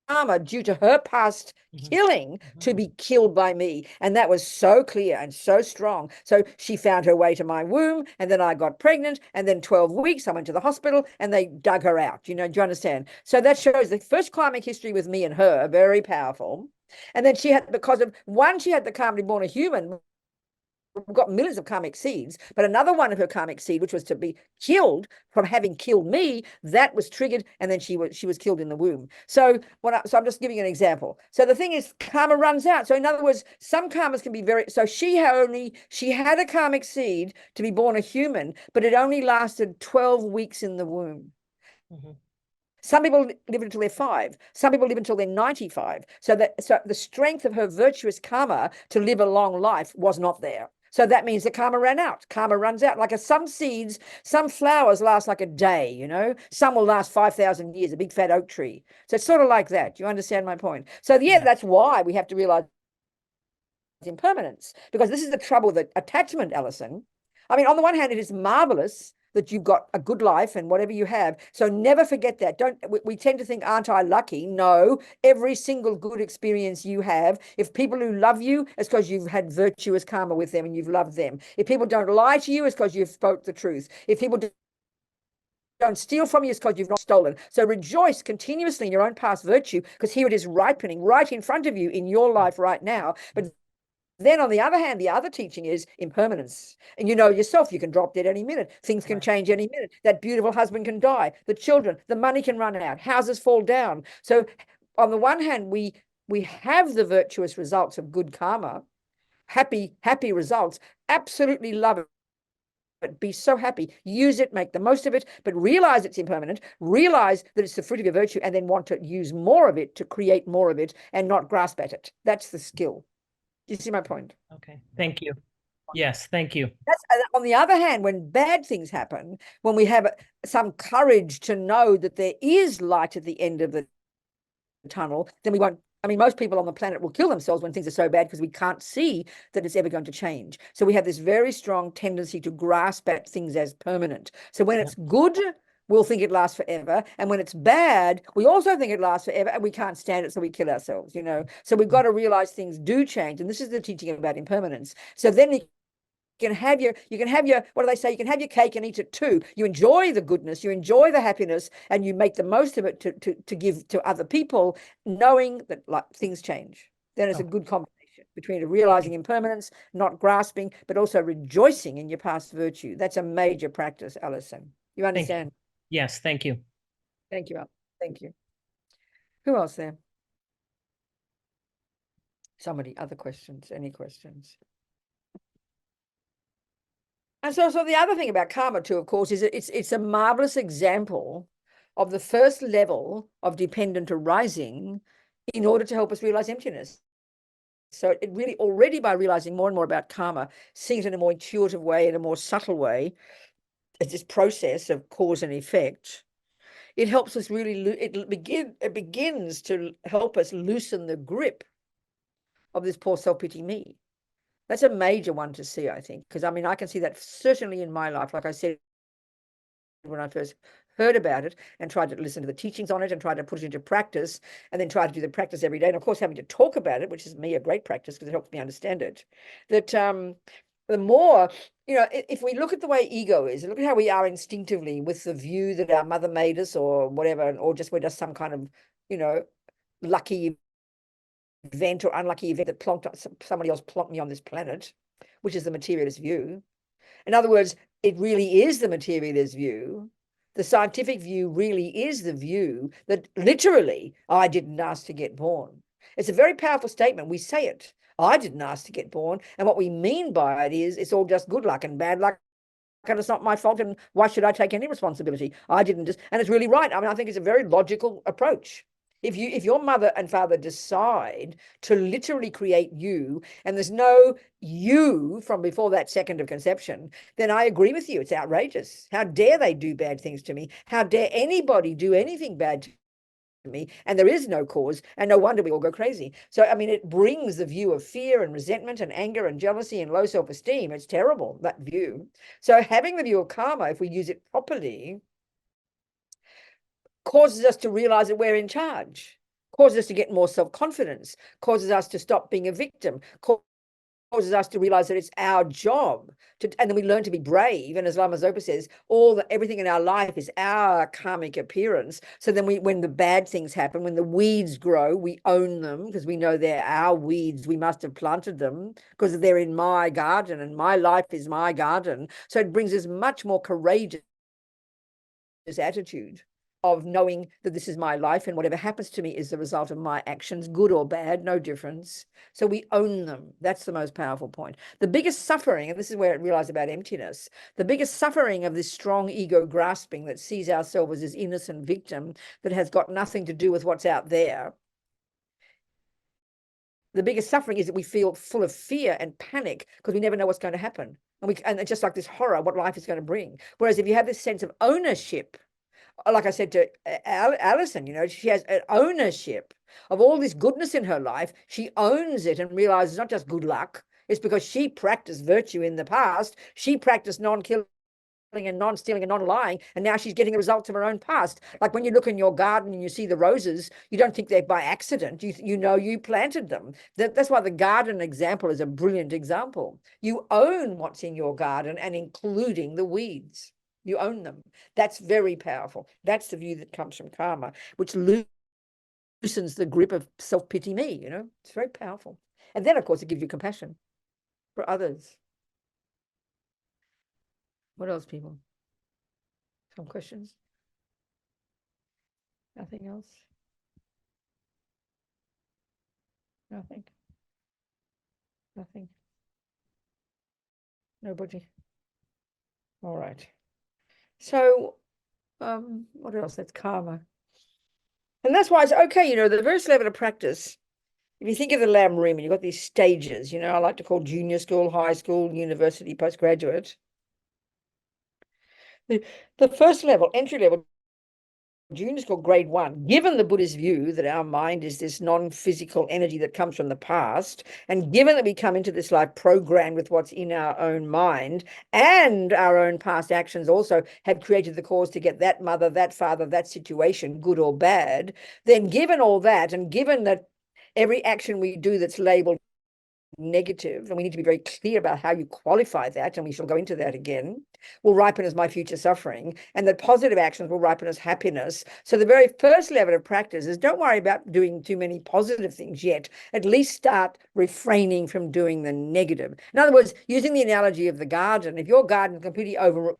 Speaker 1: karma due to her past killing to be killed by me. And that was so clear and so strong. So she found her way to my womb, and then I got pregnant, and then 12 weeks I went to the hospital and they dug her out. Do you understand? So that shows the first karmic history with me and her, very powerful. And then she had, because of one, she had the karma to be born a human, got millions of karmic seeds, but another one of her karmic seed, which was to be killed from having killed me, that was triggered, and then she was killed in the womb. So I'm just giving an example. So the thing is, karma runs out. So in other words, some karmas can be very, so she had a karmic seed to be born a human, but it only lasted 12 weeks in the womb. Some people live until they're 5. Some people live until they're 95. So the strength of her virtuous karma to live a long life was not there. So that means the karma ran out. Karma runs out. Like some seeds, some flowers last like a day, Some will last 5,000 years, a big fat oak tree. So it's sort of like that. Do you understand my point? So that's why we have to realize impermanence, because this is the trouble that attachment, Alison. I mean, on the one hand, it is marvelous that you've got a good life and whatever you have. So never forget that. We tend to think, aren't I lucky? No, every single good experience you have, if people who love you, it's because you've had virtuous karma with them and you've loved them. If people don't lie to you, it's because you've spoke the truth. If people don't steal from you, it's because you've not stolen. So rejoice continuously in your own past virtue, because here it is ripening right in front of you in your life right now. But then on the other hand, the other teaching is impermanence. And you know yourself, you can drop dead any minute. Things can change any minute. That beautiful husband can die. The children, the money can run out. Houses fall down. So on the one hand, we have the virtuous results of good karma, happy results. Absolutely love it. But be so happy, use it, make the most of it, but realize it's impermanent, realize that it's the fruit of your virtue, and then want to use more of it to create more of it and not grasp at it. That's the skill. Do you see my point?
Speaker 4: Okay, thank you. Yes, thank you.
Speaker 1: On the other hand, when bad things happen, when we have some courage to know that there is light at the end of the tunnel, then we won't. I mean, most people on the planet will kill themselves when things are so bad because we can't see that it's ever going to change. So we have this very strong tendency to grasp at things as permanent. So when it's good, we'll think it lasts forever. And when it's bad, we also think it lasts forever and we can't stand it, so we kill ourselves, So we've got to realize things do change. And this is the teaching about impermanence. So then you can have your what do they say, you can have your cake and eat it too. You enjoy the goodness, you enjoy the happiness, and you make the most of it to give to other people, knowing that like things change. Then it's a good combination between realizing impermanence, not grasping, but also rejoicing in your past virtue. That's a major practice, Alison. You understand?
Speaker 4: Yes, thank you.
Speaker 1: Thank you, Al. Thank you. Who else there? Somebody, other questions? Any questions? And so the other thing about karma too, of course, is it's a marvelous example of the first level of dependent arising in order to help us realize emptiness. So it really already, by realizing more and more about karma, seeing it in a more intuitive way, in a more subtle way, as this process of cause and effect, it helps us really, it begins to help us loosen the grip of this poor self-pity me. That's a major one to see, I think, because I mean, I can see that certainly in my life. Like I said, when I first heard about it and tried to listen to the teachings on it and tried to put it into practice, and then try to do the practice every day. And of course, having to talk about it, which is me a great practice because it helps me understand it, that the more, if we look at the way ego is, look at how we are instinctively with the view that our mother made us or whatever, or just we're just some kind of, lucky event or unlucky event that somebody else plonked me on this planet, which is the materialist view. In other words, it really is the materialist view. The scientific view really is the view that literally, I didn't ask to get born. It's a very powerful statement. We say it. I didn't ask to get born. And what we mean by it is it's all just good luck and bad luck. And it's not my fault. And why should I take any responsibility? I didn't just, and it's really right. I mean, I think it's a very logical approach. If your mother and father decide to literally create you, and there's no you from before that second of conception, then I agree with you. It's outrageous. How dare they do bad things to me? How dare anybody do anything bad to me? And there is no cause, and no wonder we all go crazy. So, I mean, it brings the view of fear and resentment and anger and jealousy and low self-esteem. It's terrible, that view. So having the view of karma, if we use it properly, causes us to realize that we're in charge. causes us to get more self-confidence, causes us to stop being a victim, causes us to realize that it's our job to, and then we learn to be brave. And as Lama Zopa says, everything in our life is our karmic appearance. So then when the bad things happen, when the weeds grow, we own them because we know they're our weeds. We must have planted them because they're in my garden and my life is my garden. So it brings us much more courageous attitude of knowing that this is my life and whatever happens to me is the result of my actions, good or bad, no difference. So we own them. That's the most powerful point. The biggest suffering, and this is where I realize about emptiness, the biggest suffering of this strong ego grasping that sees ourselves as this innocent victim that has got nothing to do with what's out there. The biggest suffering is that we feel full of fear and panic because we never know what's going to happen. And it's just like this horror, what life is going to bring. Whereas if you have this sense of ownership, like I said to Alison, she has an ownership of all this goodness in her life. She owns it and realizes it's not just good luck. It's because she practiced virtue in the past. She practiced non-killing and non-stealing and non-lying, and now she's getting the results of her own past. Like when you look in your garden and you see the roses, you don't think they're by accident. You know you planted them. That's why the garden example is a brilliant example. You own what's in your garden, and including the weeds. You own them. That's very powerful. That's the view that comes from karma, which loosens the grip of self-pity me, It's very powerful. And then, of course, it gives you compassion for others. What else, people? Some questions? Nothing else? Nothing? Nothing? Nobody? All right. So, what else? That's karma. And that's why it's okay, the first level of practice, if you think of the Lam Rim, you've got these stages, I like to call junior school, high school, university, postgraduate. The first level, entry level, junior school, grade 1, given the Buddhist view that our mind is this non-physical energy that comes from the past, and given that we come into this life programmed with what's in our own mind, and our own past actions also have created the cause to get that mother, that father, that situation, good or bad, then given all that, and given that every action we do that's labeled negative, and we need to be very clear about how you qualify that, and we shall go into that again, will ripen as my future suffering, and that positive actions will ripen as happiness. So the very first level of practice is don't worry about doing too many positive things yet. At least start refraining from doing the negative. In other words, using the analogy of the garden, if your garden is completely overgrown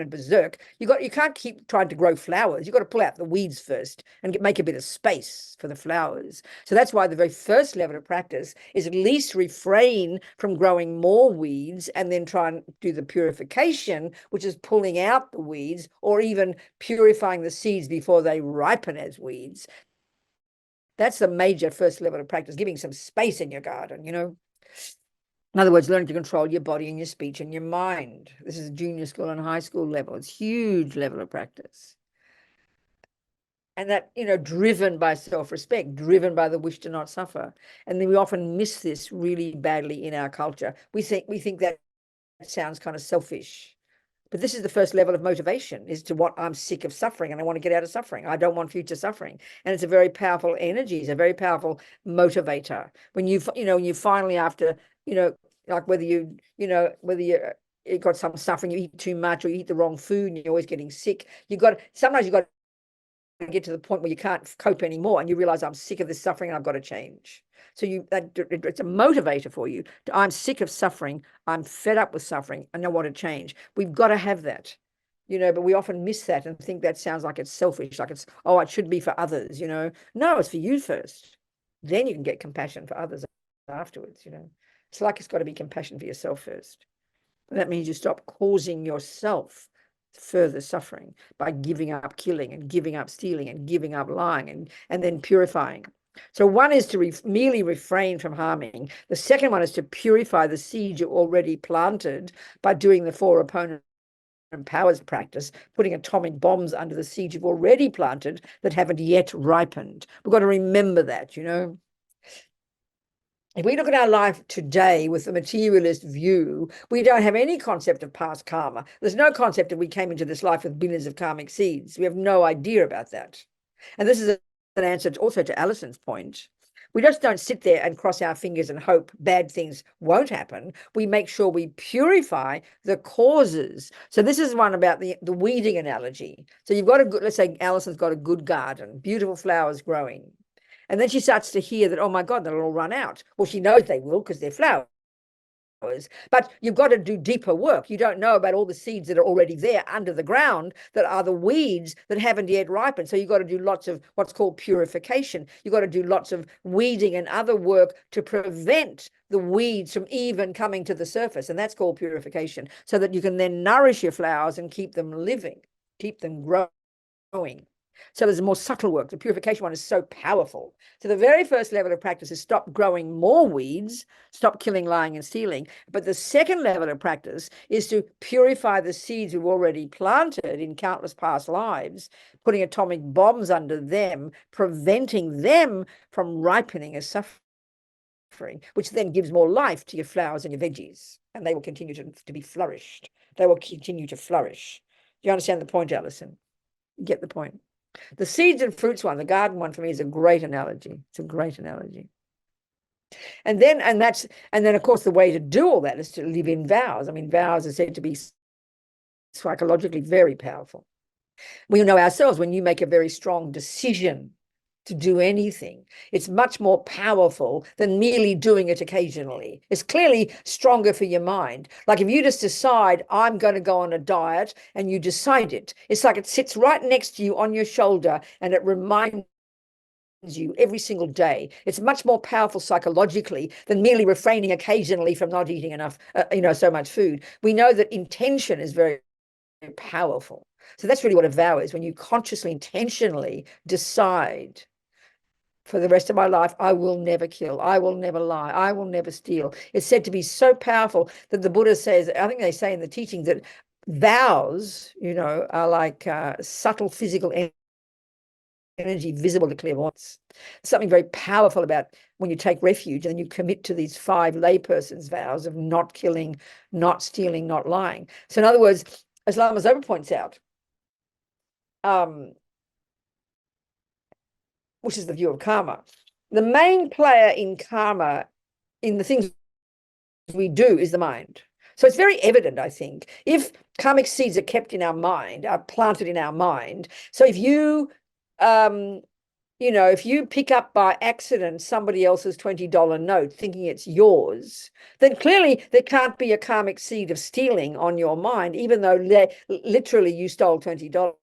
Speaker 1: and berserk, you can't keep trying to grow flowers. You've got to pull out the weeds first and make a bit of space for the flowers. So that's why the very first level of practice is at least refrain from growing more weeds and then try and do the purification, which is pulling out the weeds or even purifying the seeds before they ripen as weeds. That's the major first level of practice, giving some space in your garden, In other words, learning to control your body and your speech and your mind. This is junior school and high school level. It's huge level of practice. And that, driven by self-respect, driven by the wish to not suffer. And then we often miss this really badly in our culture. We think that sounds kind of selfish. But this is the first level of motivation, is to what I'm sick of suffering and I want to get out of suffering. I don't want future suffering. And it's a very powerful energy. It's a very powerful motivator. When you finally, after, like whether you got some suffering, you eat too much or you eat the wrong food and you're always getting sick. Sometimes you've got to get to the point where you can't cope anymore and you realize I'm sick of this suffering and I've got to change. So it's a motivator for you. I'm sick of suffering. I'm fed up with suffering. I want to change. We've got to have that, but we often miss that and think that sounds like it's selfish, like it should be for others, No, it's for you first. Then you can get compassion for others afterwards, It's like it's got to be compassion for yourself first. And that means you stop causing yourself further suffering by giving up killing and giving up stealing and giving up lying and then purifying. So one is to merely refrain from harming. The second one is to purify the seed you already planted by doing the 4 opponent powers practice, putting atomic bombs under the seed you've already planted that haven't yet ripened. We've got to remember that, If we look at our life today with the materialist view, we don't have any concept of past karma. There's no concept that we came into this life with billions of karmic seeds. We have no idea about that. And this is an answer also to Alison's point. We just don't sit there and cross our fingers and hope bad things won't happen. We make sure we purify the causes. So this is one about the weeding analogy. So you've got a good, let's say Alison's got a good garden, beautiful flowers growing. And then she starts to hear that, oh my God, they'll all run out. Well, she knows they will because they're flowers. But you've got to do deeper work. You don't know about all the seeds that are already there under the ground that are the weeds that haven't yet ripened. So you've got to do lots of what's called purification. You've got to do lots of weeding and other work to prevent the weeds from even coming to the surface. And that's called purification, so that you can then nourish your flowers and keep them living, keep them growing. So there's a more subtle work. The purification one is so powerful. So the very first level of practice is stop growing more weeds, stop killing, lying, and stealing. But the second level of practice is to purify the seeds we've already planted in countless past lives, putting atomic bombs under them, preventing them from ripening as suffering, which then gives more life to your flowers and your veggies, and they will continue to be flourished. They will continue to flourish. Do you understand the point, Alison? You get the point? The seeds and fruits one, the garden one, for me is a great analogy. It's a great analogy. And then of course the way to do all that is to live in vows. I mean, vows are said to be psychologically very powerful. We know ourselves, when you make a very strong decision to do anything, it's much more powerful than merely doing it occasionally. It's clearly stronger for your mind. Like if you just decide, I'm going to go on a diet, and you decide it, it's like it sits right next to you on your shoulder and it reminds you every single day. It's much more powerful psychologically than merely refraining occasionally from not eating enough, so much food. We know that intention is very powerful. So that's really what a vow is, when you consciously, intentionally decide, for the rest of my life, I will never kill, I will never lie, I will never steal. It's said to be so powerful that the Buddha says, I think they say in the teaching, that vows, are like subtle physical energy visible to clairvoyance. Something very powerful about when you take refuge and then you commit to these 5 layperson's vows of not killing, not stealing, not lying. So in other words, as Lama Zopa points out, which is the view of karma, the main player in karma, in the things we do, is the mind. So it's very evident, I think, if karmic seeds are kept in our mind, are planted in our mind. So if you, if you pick up by accident somebody else's $20 note thinking it's yours, then clearly there can't be a karmic seed of stealing on your mind, even though literally you stole $20.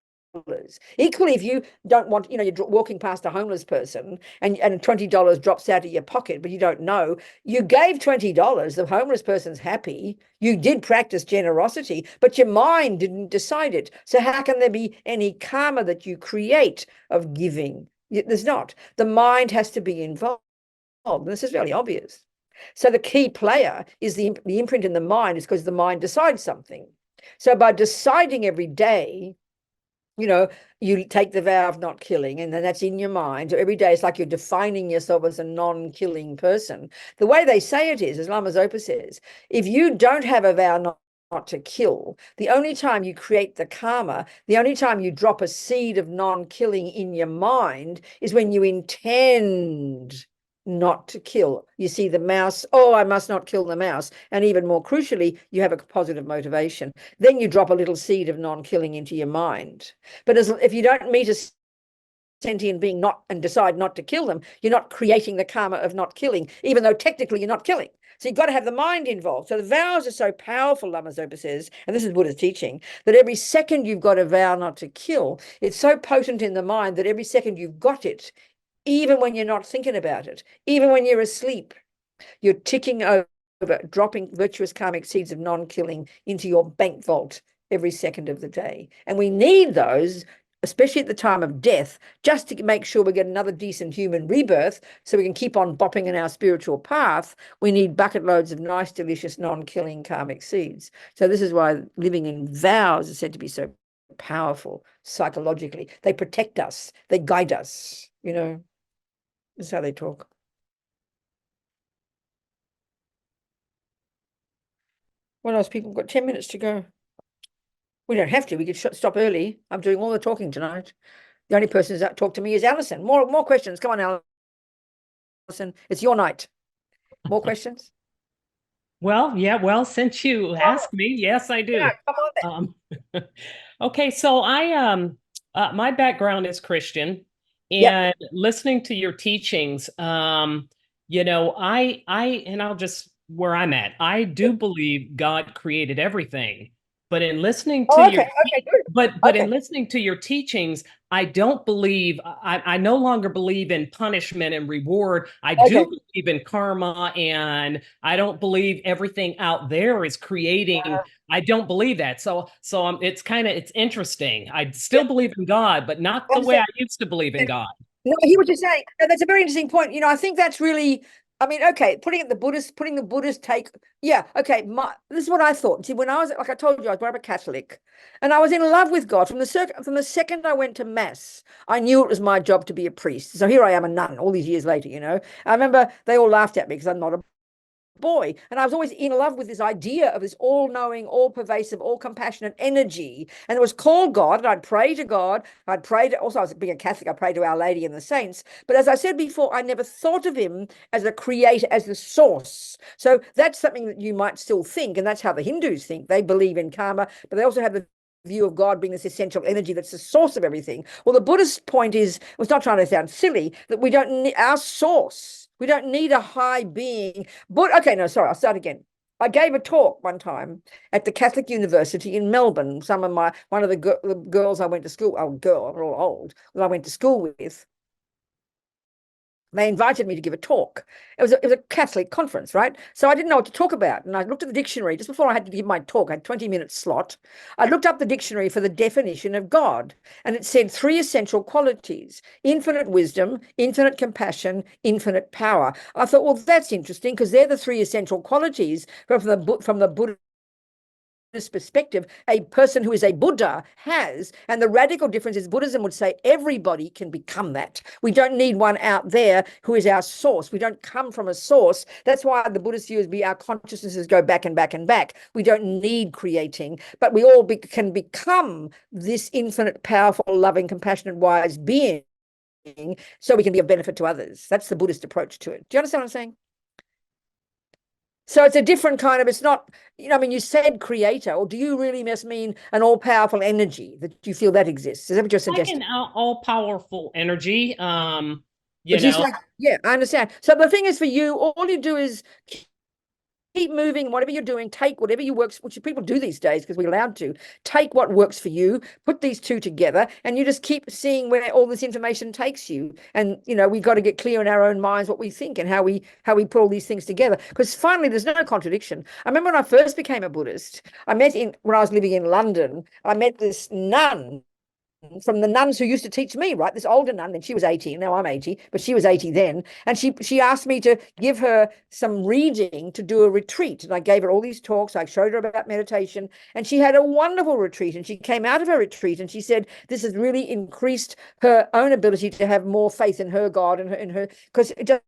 Speaker 1: Equally, if you don't want, you're walking past a homeless person and $20 drops out of your pocket, but you don't know, you gave $20, the homeless person's happy, you did practice generosity, but your mind didn't decide it. So how can there be any karma that you create of giving? There's not. The mind has to be involved. This is really obvious. So the key player is the imprint in the mind, is because the mind decides something. So by deciding every day, you take the vow of not killing, and then that's in your mind. So every day it's like you're defining yourself as a non-killing person. The way they say it is, as Lama Zopa says, if you don't have a vow not to kill, the only time you create the karma, the only time you drop a seed of non-killing in your mind is when you intend not to kill. You see the mouse, oh, I must not kill the mouse. And even more crucially, you have a positive motivation. Then you drop a little seed of non-killing into your mind. But if you don't meet a sentient being and decide not to kill them, you're not creating the karma of not killing, even though technically you're not killing. So you've got to have the mind involved. So the vows are so powerful, Lama Zopa says, and this is Buddha's teaching, that every second you've got a vow not to kill, it's so potent in the mind that every second you've got it, even when you're not thinking about it, even when you're asleep, you're ticking over, dropping virtuous karmic seeds of non-killing into your bank vault every second of the day. And we need those, especially at the time of death, just to make sure we get another decent human rebirth so we can keep on bopping in our spiritual path. We need bucket loads of nice, delicious, non-killing karmic seeds. So this is why living in vows is said to be so powerful psychologically. They protect us, they guide us, That's how they talk. What else, people? We've got 10 minutes to go. We don't have to. We could stop early. I'm doing all the talking tonight. The only person who's talked to me is Alison. More questions. Come on, Alison. It's your night. More questions?
Speaker 4: Well, yeah, well, since you asked me, yes, I do.
Speaker 1: Yeah, come on then.
Speaker 4: Okay, so my background is Christian,
Speaker 1: Yep.
Speaker 4: and listening to your teachings, and I'll just where I'm at, I do believe God created everything, but in listening to
Speaker 1: Oh,
Speaker 4: your
Speaker 1: okay, good.
Speaker 4: but in
Speaker 1: Okay.
Speaker 4: listening to your teachings, I don't believe I no longer believe in punishment and reward. I do
Speaker 1: Okay.
Speaker 4: believe in karma, and I don't believe everything out there is creating. I don't believe that. So it's interesting. I still believe in God, but not the way I used to believe in God.
Speaker 1: No, I hear what you're saying. No, that's a very interesting point. I think that's really, I mean, okay, putting the Buddhist take, yeah, okay. This is what I thought. See, when I was, like I told you, I was brought up a Catholic, and I was in love with God from the second I went to mass. I knew it was my job to be a priest. So here I am, a nun, all these years later. I remember they all laughed at me because I'm not a boy, and I was always in love with this idea of this all-knowing, all-pervasive, all-compassionate energy, and it was called God. And I'd pray to God. I'd pray to, also I was being a Catholic, I prayed to Our Lady and the saints, but as I said before, I never thought of him as a creator, as the source. So that's something that you might still think, and that's how the Hindus think. They believe in karma, but they also have the view of God being this essential energy that's the source of everything. Well, the Buddhist point is, it's not trying to sound silly, that we don't need our source. We don't need a high being. But okay, no, sorry, I'll start again. I gave a talk one time at the Catholic University in Melbourne. One of the girls I went to school, we're all old, that I went to school with, they invited me to give a talk. It was a Catholic conference, right? So I didn't know what to talk about. And I looked at the dictionary just before I had to give my talk. I had a 20-minute slot. I looked up the dictionary for the definition of God. And it said 3 essential qualities: infinite wisdom, infinite compassion, infinite power. I thought, well, that's interesting, because they're the 3 essential qualities from the Buddhist perspective a person who is a Buddha has. And the radical difference is Buddhism would say everybody can become that. We don't need one out there who is our source. We don't come from a source. That's why the Buddhist view is our consciousnesses go back and back and back. We don't need creating, but we all can become this infinite, powerful, loving, compassionate, wise being, so we can be of benefit to others. That's the Buddhist approach to it. Do you understand what I'm saying? So it's a different kind of, it's not, I mean, you said creator, or do you really just mean an all-powerful energy that you feel that exists? Is that what you're
Speaker 4: Like
Speaker 1: suggesting?
Speaker 4: an all-powerful energy.
Speaker 1: But you say, yeah, I understand. So the thing is, for you, all you do is keep moving. Whatever you're doing, take whatever you works, which people do these days because we're allowed to. Take what works for you, put these two together, and you just keep seeing where all this information takes you. And we've got to get clear in our own minds what we think and how we put all these things together. Because finally, there's no contradiction. I remember when I first became a Buddhist, when I was living in London, I met this nun from the nuns who used to teach me, right? This older nun, and she was 80, now I'm 80, but she was 80 then. And she asked me to give her some reading to do a retreat. And I gave her all these talks. I showed her about meditation, and she had a wonderful retreat. And she came out of her retreat and she said, this has really increased her own ability to have more faith in her God and in her, because it just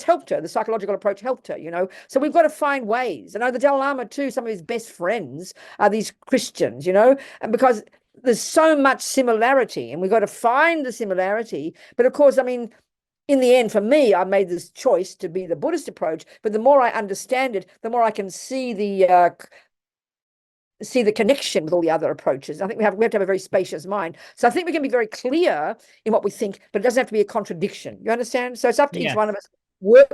Speaker 1: helped her. The psychological approach helped her, So we've got to find ways. I know the Dalai Lama too, some of his best friends are these Christians, and because there's so much similarity, and we've got to find the similarity. But of course, I mean, in the end, for me, I made this choice to be the Buddhist approach. But the more I understand it, the more I can see the connection with all the other approaches. I think we have to have a very spacious mind. So I think we can be very clear in what we think, but it doesn't have to be a contradiction. You understand? So it's up to each one of us.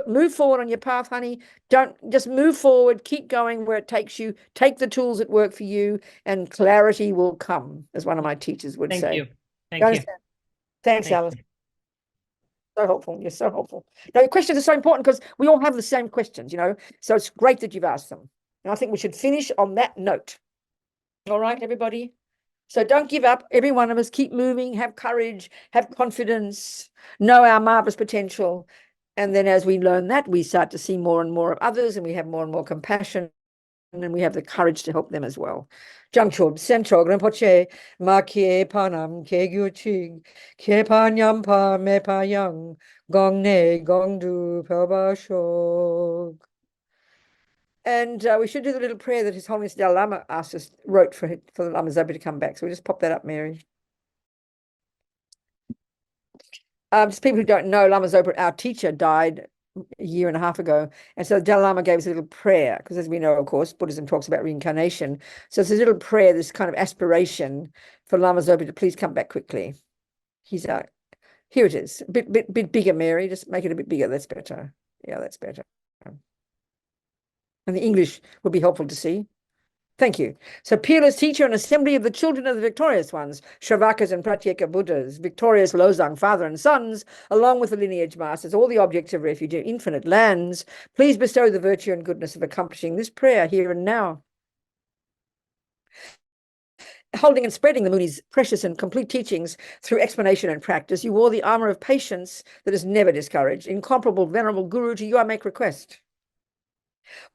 Speaker 1: Move forward on your path, honey. Don't just move forward. Keep going where it takes you. Take the tools that work for you, and clarity will come, as one of my teachers would say.
Speaker 4: Thank you.
Speaker 1: You understand? Thanks, Alice. So helpful. You're so helpful. Now, your questions are so important because we all have the same questions, So it's great that you've asked them. And I think we should finish on that note. All right, everybody. So don't give up. Every one of us, keep moving, have courage, have confidence, know our marvelous potential. And then as we learn that, we start to see more and more of others, and we have more and more compassion, and then we have the courage to help them as well. Jangchub, Senchog, Rinpoche, Ma Kie Panam, Ke Gyuchig, Ke Panyam Pa Me Pa Yang, Gong Ne, Gong Du, Pa Shog. And we should do the little prayer that His Holiness Dalai Lama wrote for the Lama Zopa to come back. So we'll just pop that up, Mary. Just people who don't know, Lama Zopa, our teacher, died a year and a half ago. And so the Dalai Lama gave us a little prayer, because as we know, of course, Buddhism talks about reincarnation. So it's a little prayer, this kind of aspiration for Lama Zopa to please come back quickly. He's here it is. A bit bigger, Mary. Just make it a bit bigger. That's better. Yeah, that's better. And the English would be helpful to see. Thank you. So peerless teacher and assembly of the children of the victorious ones, Shravakas and Pratyeka Buddhas, victorious Losang, father and sons, along with the lineage masters, all the objects of refuge in infinite lands, please bestow the virtue and goodness of accomplishing this prayer here and now. Holding and spreading the Muni's precious and complete teachings through explanation and practice, you wore the armor of patience that is never discouraged. Incomparable, venerable Guru, to you I make request.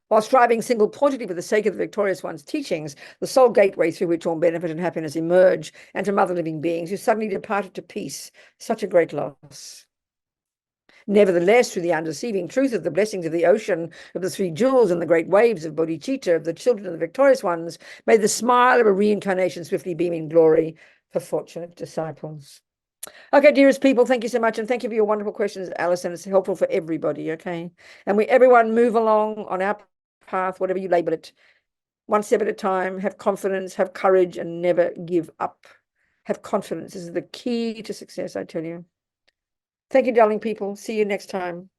Speaker 1: While striving single-pointedly for the sake of the victorious one's teachings, the sole gateway through which all benefit and happiness emerge, and to mother living beings who suddenly departed to peace, such a great loss. Nevertheless, through the undeceiving truth of the blessings of the ocean, of the three jewels and the great waves of bodhicitta, of the children of the victorious ones, may the smile of a reincarnation swiftly beam in glory for fortunate disciples. Okay, dearest people, thank you so much. And thank you for your wonderful questions, Alison. It's helpful for everybody, okay? And everyone move along on our path, whatever you label it, one step at a time. Have confidence, have courage, and never give up. Have confidence. This is the key to success, I tell you. Thank you, darling people. See you next time.